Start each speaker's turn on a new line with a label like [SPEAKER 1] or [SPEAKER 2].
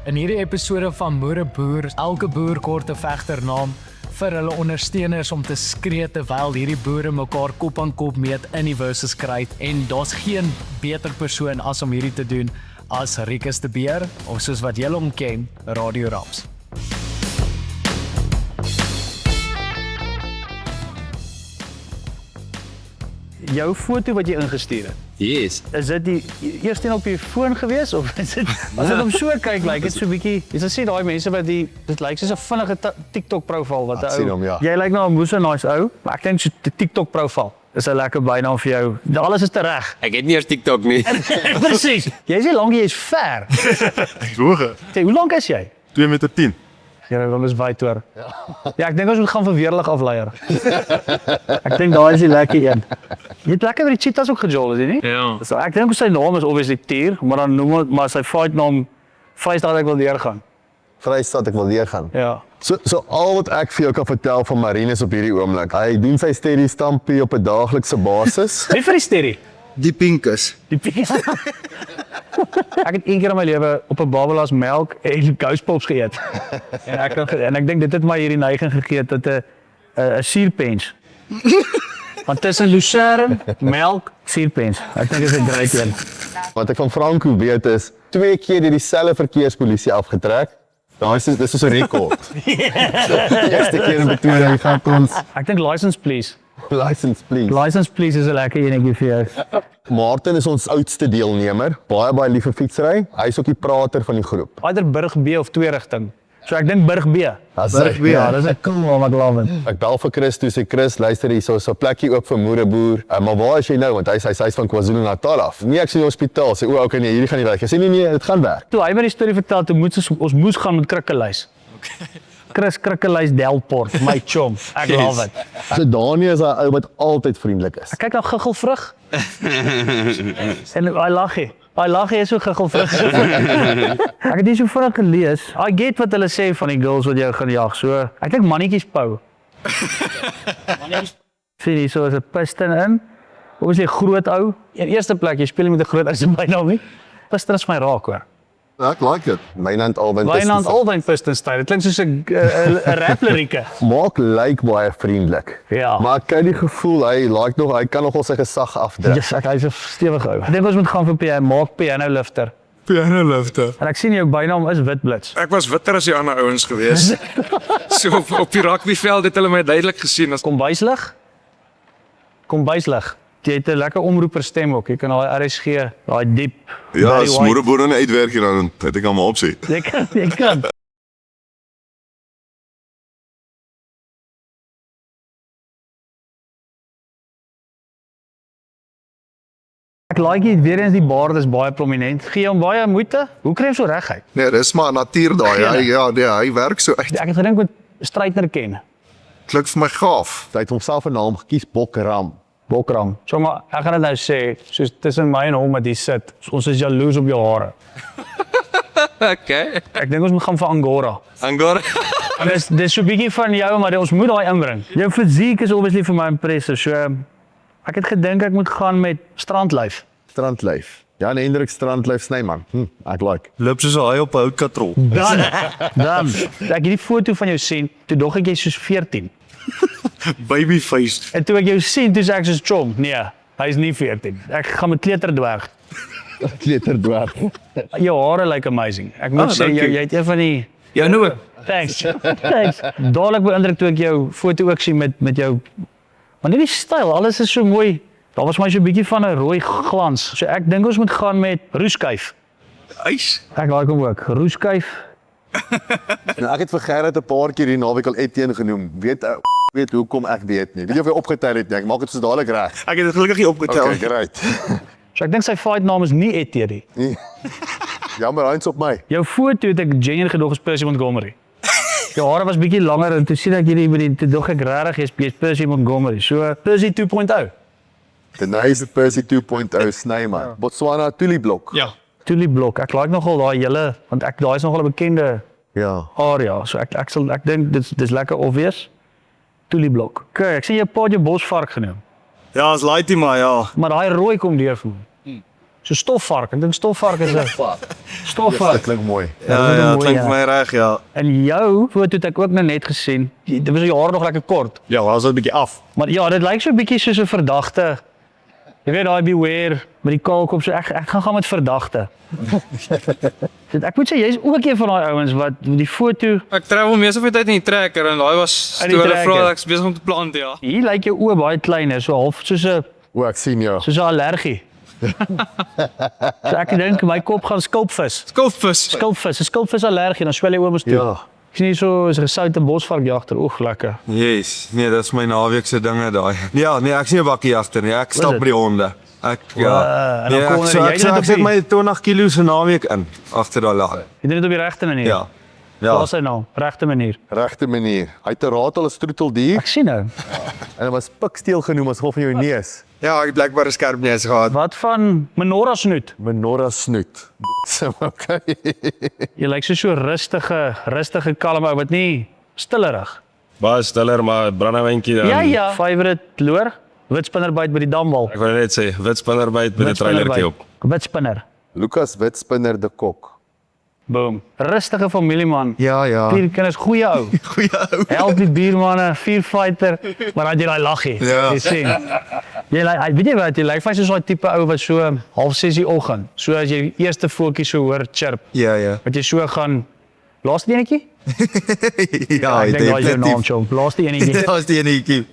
[SPEAKER 1] In hierdie episode van Moere Boer, elke boer kort 'n vegternaam vir hulle ondersteuners om te skree terwyl hierdie boere mekaar kop aan kop meet in die versus kruit en daar's geen beter persoon as om hierdie te doen as Rikus de Beer of soos wat julle hom ken, Radio Raps.
[SPEAKER 2] Jou foto wat jy ingestuur het.
[SPEAKER 3] Yes.
[SPEAKER 2] Is dit die eers een op jou foon gewees of is dit as ek hom so kyk, lyk dit so bietjie, jy sien daai mense wat dit lyk soos 'n vinnige TikTok profiel wat 'n ou.
[SPEAKER 4] Hom, ja.
[SPEAKER 2] Jy lyk nou 'n moeë nice ou, maar ek dink so 'n TikTok profiel is 'n lekker bynaam vir jou. Alles is reg.
[SPEAKER 3] Ek het nie eers TikTok nie.
[SPEAKER 2] Presies. Jy is nie lank, jy is ver.
[SPEAKER 4] Hoge,
[SPEAKER 2] Sê, hoe lank is jy?
[SPEAKER 4] 2,10 meter.
[SPEAKER 2] Jy wil is wyd hoor. Ja, ek dink ons moet gaan vir weerlig afleier. Ek dink daai is die lekker een. Jy het lekker met die cheetahs ook gejol, is jy nie?
[SPEAKER 3] Ja.
[SPEAKER 2] So ek dink sy naam is obviously Tier, maar dan noem hom maar sy fight naam Vrystaat ek wil deurgaan.
[SPEAKER 4] Vrystaat ek wil weer gaan.
[SPEAKER 2] Ja.
[SPEAKER 4] So al wat ek vir jou kan vertel van Marinus op hierdie oomblik. Hy doen sy steady stampie op 'n daaglikse basis.
[SPEAKER 2] Wie vir die sterrie?
[SPEAKER 5] Die pinkus.
[SPEAKER 2] Die Ek het een keer in my lewe op 'n Babelas melk en Ghost Pops geëet. En ek dink dit het my hierdie neiging gegee tot 'n suurpens. Want tussen lucerne, melk, suurpens. Ek dink dit is 'n great een.
[SPEAKER 4] Wat ek van Franco weet is 2 keer deur dieselfde verkeerspolisie afgetrek. Dis is 'n rekord. Eerste keer in Pretoria, hy gaan ons
[SPEAKER 2] Ek dink license please.
[SPEAKER 4] license please.
[SPEAKER 2] License please is 'n lekker enetjie vir jou.
[SPEAKER 4] Martin is ons oudste deelnemer. Baie lief vir fietsry. Hy's ook die prater van die groep.
[SPEAKER 2] Either Burg B of 2 rigting. So ek dink Burg B.
[SPEAKER 4] Burg B.
[SPEAKER 2] Ja, dis 'n cool one, ek love it.
[SPEAKER 4] Ek bel vir Chris toe sê Chris, luister hier, so 'n plekkie oop vir Moere Boer. Maar waar is jy nou? Want hy's van KwaZulu-Natal af. Nee, ek sien die hospitaal. Sê o, okay nee, hierdie gaan nie werk. Hy sê nee, dit gaan werk.
[SPEAKER 2] Toe hy my die storie vertel, toe ons moes gaan met Krikkelys. Chris Krikkelys Delport, my chom. Ek love it.
[SPEAKER 4] So Danie is 'n ou wat altyd vriendelik is.
[SPEAKER 2] Ek kyk na Guggelvrug. En hy lag hy. Hy lag hy is so Guggelvrug. Ek het nie so vinnig gelees. I get wat hulle sê van die girls wat jou gaan jag. So, ek dink mannetjies pou. Sien jy so as 'n piston in. Obviously groot ou. In eerste plek jy speel nie met 'n groot ou se bynaam nie. Piston is my raak hoor.
[SPEAKER 4] Ek like dit. Wynand Alwyn.
[SPEAKER 2] Wynand Alwyn piston style. Dit klink soos 'n rap lirieke.
[SPEAKER 4] Maak lyk baie vriendelik.
[SPEAKER 2] Ja.
[SPEAKER 4] Maar ek kry die gevoel hy kan nogal sy gesag afdruk.
[SPEAKER 2] Yes, hy's 'n stewige ou. Ek dink ons moet gaan vir piano lifter.
[SPEAKER 5] Piano lifter.
[SPEAKER 2] En ek sien jou bynaam is Witblits.
[SPEAKER 5] Ek was witter as die ander ouens gewees. So op die rugbyveld het hulle my duidelik gesien as
[SPEAKER 2] Kombuislig. Jy het 'n lekker omroeperstem ook. Jy kan daai RSG, daai diep.
[SPEAKER 6] Ja,
[SPEAKER 2] Barry
[SPEAKER 6] as
[SPEAKER 2] White.
[SPEAKER 6] moederboer dan uitwerk hier dan het ek al my opsie.
[SPEAKER 2] Jy kan. Ek like dit weer eens die baard is baie prominent. Gee hom baie moeite. Hoe kry jy hom so reguit?
[SPEAKER 5] nee, dis maar natuur daai. Hy werk so uit.
[SPEAKER 2] Ek het gedink met Strydner ken.
[SPEAKER 5] Klink vir my gaaf.
[SPEAKER 4] Hy het homself 'n naam gekies, Bokram.
[SPEAKER 2] Bokram. So maar ek gaan dit nou sê, soos tussen my en hom wat hier sit. Ons is jaloers op jou hare.
[SPEAKER 3] Okay.
[SPEAKER 2] Ek dink ons moet gaan vir Angora.
[SPEAKER 3] Angora.
[SPEAKER 2] Dis so 'n bietjie van jou, maar ons moet daai inbring. Jou fisiek is obviously vir my impressive. So ek het gedink ek moet gaan met strandlyf.
[SPEAKER 4] Strandlyf. Jan Hendrik Strandlyf Snyman. Ek like.
[SPEAKER 6] Loop soos 'n haai op 'n houtkatrol.
[SPEAKER 2] Dan ek het die foto van jou sien, toe dog ek jy soos 14.
[SPEAKER 5] Babyface.
[SPEAKER 2] En toe ek jou sien, toe sê ek soos chom, nee, hy's nie 14. Ek gaan met kleuterdwerg.
[SPEAKER 4] Kleuterdwerg.
[SPEAKER 2] Jou hare lyk amazing. Ek moet sê jy het een van die
[SPEAKER 3] Jou nou.
[SPEAKER 2] Thanks. Dadelik beïndruk toe ek jou foto ook sien met jou. Maar net die styl, alles is so mooi. Daar was my so 'n bietjie van 'n rooi glans. So ek dink ons moet gaan met roeskuif.
[SPEAKER 5] Ys.
[SPEAKER 2] Ek like hom ook. Roeskuif.
[SPEAKER 4] Nou, ek het vir Gerrit 'n paar keer die naweek al Etienne genoem. Weet hoekom ek weet nie. Weet jy of hy opgetel het nie? Ek maak dit so dadelik reg.
[SPEAKER 5] Ek het dit gelukkig nie opgetel.
[SPEAKER 4] Okay, great.
[SPEAKER 2] So ek dink sy fight naam is nie Etienne nie.
[SPEAKER 4] Nee. Jammer, hy's op my.
[SPEAKER 2] Jou foto het ek genuine gedog is Percy Montgomery. Jou hare was bietjie langer en toe sien ek hierdie met die toe dog ek regtig jy's Percy Montgomery. So Percy 2.0.
[SPEAKER 4] The nice Percy 2.0 Snyman. Botswana Tuliblok.
[SPEAKER 5] Ja.
[SPEAKER 2] Tulieblok. Ek like nogal daai hele want daai is nogal 'n bekende
[SPEAKER 4] Ja.
[SPEAKER 2] area. So ek dink dis lekker obvious. Tulieblok. Okay, ek sien jy pa jou bosvark genoem.
[SPEAKER 6] Ja, as laaitie maar ja.
[SPEAKER 2] Maar daai rooi kom deur vir my. So stofvark. Ek dink stofvark is 'n stofvark.
[SPEAKER 4] Dit klink mooi.
[SPEAKER 6] Ja,
[SPEAKER 2] is
[SPEAKER 6] ja,
[SPEAKER 2] mooi,
[SPEAKER 6] klink
[SPEAKER 2] ja.
[SPEAKER 6] vir my reg, ja.
[SPEAKER 2] En jou foto het ek ook nou net gesien. Dit was jou haar nog lekker kort.
[SPEAKER 6] Ja, was dit 'n bietjie af.
[SPEAKER 2] Maar ja, dit lyk so 'n bietjie soos 'n verdagte. Jy weet daai beware met die kaalkop so ek gaan met verdagte. Ek moet sê jy's ook een van daai ouens wat die foto
[SPEAKER 5] Ek travel meeste van die tyd in die trekker en daai was
[SPEAKER 2] In die
[SPEAKER 5] toe hulle
[SPEAKER 2] trekker.
[SPEAKER 5] vra ek's besig om te plant, ja.
[SPEAKER 2] hier lyk jou oë baie kleiner, so half soos 'n
[SPEAKER 4] O, ek sien jou.
[SPEAKER 2] allergie. So ek dink my kop gaan skulpvis.
[SPEAKER 5] Skulpvis.
[SPEAKER 2] Skulpvis, 'n skulpvis allergie, dan swel jy oë mos toe.
[SPEAKER 4] Ja.
[SPEAKER 2] Ek sien hier so is 'n gesoute bosvarkjagter. Oeg, lekker.
[SPEAKER 6] Yes, nee, dis my naweek se dinge daai. Ja, nee, ek's nie 'n bakkiejagter nie. Ek stap
[SPEAKER 2] dit?
[SPEAKER 6] by die honde. Ek
[SPEAKER 2] en dan
[SPEAKER 6] Nee,
[SPEAKER 2] kom
[SPEAKER 6] ek
[SPEAKER 2] jy dit op
[SPEAKER 6] ek sit
[SPEAKER 2] die-
[SPEAKER 6] my 20 kg se naweek in agter daai laai.
[SPEAKER 2] Jy doen dit op die regte manier.
[SPEAKER 6] Ja. Ja.
[SPEAKER 2] Wat is hy nou? Regte manier.
[SPEAKER 4] Regte manier. Hy het 'n ratel 'n stroeteldier
[SPEAKER 2] Ek sien nou.
[SPEAKER 4] en hy was piksteel genoem as gevolg van jou neus.
[SPEAKER 6] Ja, ek het blykbaar 'n skerp neus gehad.
[SPEAKER 2] Wat van menorah snoet?
[SPEAKER 4] Menorah snoet. So okay.
[SPEAKER 2] Jy lyk so rustige kalm ou wat nie stillerig.
[SPEAKER 3] Baie stiller, maar brandewyntjie dan.
[SPEAKER 2] Ja. Favorite loer? Witspinnerbyt by die damwal.
[SPEAKER 3] Ek wou net sê, witspinnerbyt met 'n trailertjie op.
[SPEAKER 2] Witspinner.
[SPEAKER 4] Lucas Witspinner de Kok.
[SPEAKER 2] Boom. Rustige familieman.
[SPEAKER 4] Ja, ja.
[SPEAKER 2] 4 kinders, goeie ou.
[SPEAKER 6] Goeie ou.
[SPEAKER 2] Help die buurmanne, 4 fighter, maar dan jy daai laggie.
[SPEAKER 6] Ja.
[SPEAKER 2] Jy sien. Jy lyk, weet jy wat, jy lyk vir soos daai tipe ou wat so 6:30 die oggend, so as jy die eerste voeltjie so hoor chirp,
[SPEAKER 6] Ja, ja.
[SPEAKER 2] wat jy so gaan laaste enetjie?
[SPEAKER 6] Ja,
[SPEAKER 2] Ek dink daai is jou naam, chom. Laaste enetjie.
[SPEAKER 6] Daar's die enetjie.